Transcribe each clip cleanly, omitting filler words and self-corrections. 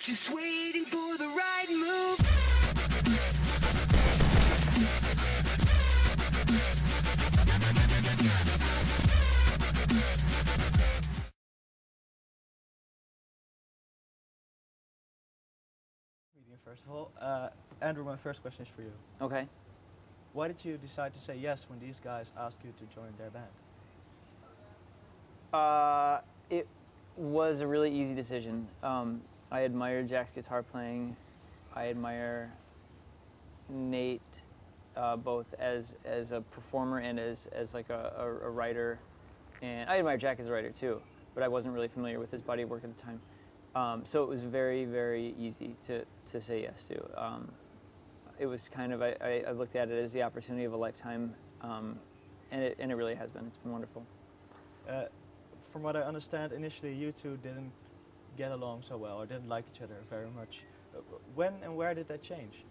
Just waiting for the right move. First of all, Andrew, my first question is for you. Okay. Why did you decide to say yes when these guys asked you to join their band? It was a really easy decision. I admire Jack's guitar playing. I admire Nate both as a performer and as like a writer. And I admire Jack as a writer too, but I wasn't really familiar with his body of work at the time. So it was very, very easy to say yes to. It was kind of, I looked at it as the opportunity of a lifetime, and it really has been. It's been wonderful. From what I understand, initially you two didn't get along so well or didn't like each other very much. When and where did that change?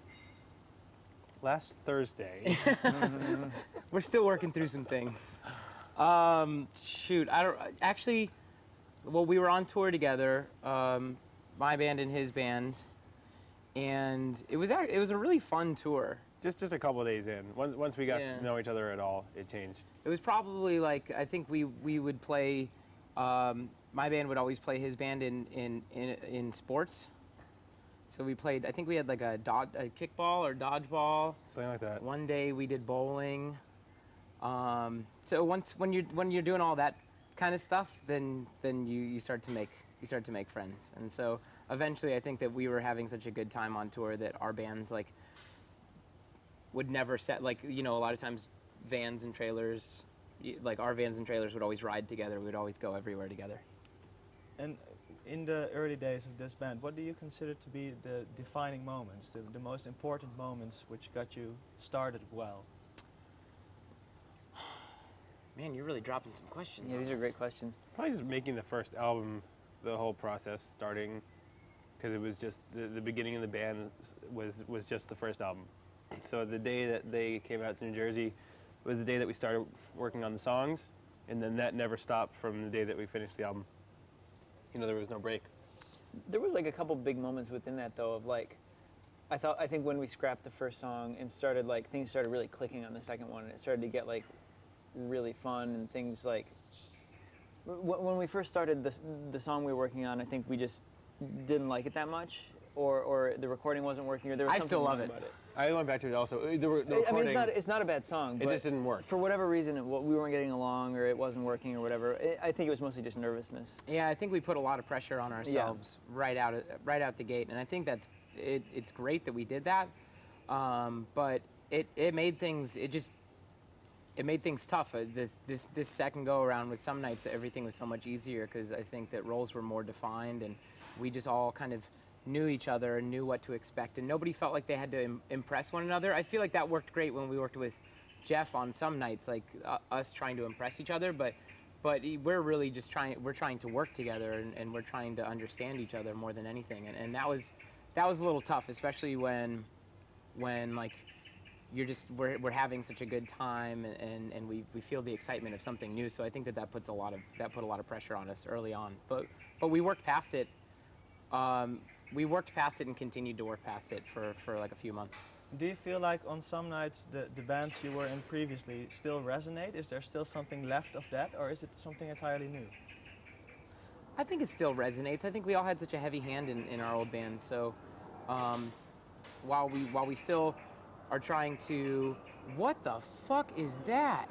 Last Thursday. We're still working through some things. Shoot, I don't actually. Well, we were on tour together, my band and his band, and it was a really fun tour. Just a couple of days in. Once we got to know each other at all, it changed. It was probably like, I think we would play. My band would always play his band in sports. So we played. I think we had like a kickball or dodgeball. Something like that. One day we did bowling. So when you're doing all that kind of stuff, then you start to make friends. And so eventually I think that we were having such a good time on tour that our bands like would never set, like, you know, a lot of times vans and trailers, like our vans and trailers would always ride together. We would always go everywhere together. And in the early days of this band, what do you consider to be the defining moments, the most important moments which got you started well? Man, you're really dropping some questions. Yeah, these are great questions. Probably just making the first album, the whole process starting, because it was just the beginning of the band was just the first album. So the day that they came out to New Jersey was the day that we started working on the songs, and then that never stopped from the day that we finished the album. You know, there was no break. There was like a couple big moments within that though of like, I think when we scrapped the first song and started like, things started really clicking on the second one and it started to get like really fun and things like, when we first started the song we were working on, I think we just didn't like it that much or the recording wasn't working or there was something wrong about it. I went back to it also. The I mean, it's not a bad song, but it just didn't work. For whatever reason, we weren't getting along or it wasn't working or whatever. I think it was mostly just nervousness. Yeah, I think we put a lot of pressure on ourselves right out the gate, and I think that's it's great that we did that. But it made things tough. This second go around with some nights everything was so much easier because I think that roles were more defined and we just all kind of knew each other and knew what to expect, and nobody felt like they had to impress one another. I feel like that worked great when we worked with Jeff on some nights, like us trying to impress each other, but we're really just trying to work together and we're trying to understand each other more than anything, and that was a little tough, especially when like we're having such a good time and we feel the excitement of something new. So I think that put a lot of pressure on us early on, but we worked past it. We worked past it and continued to work past it for like a few months. Do you feel like on some nights the bands you were in previously still resonate? Is there still something left of that, or is it something entirely new? I think it still resonates. I think we all had such a heavy hand in our old band, so while we still are trying to, what the fuck is that?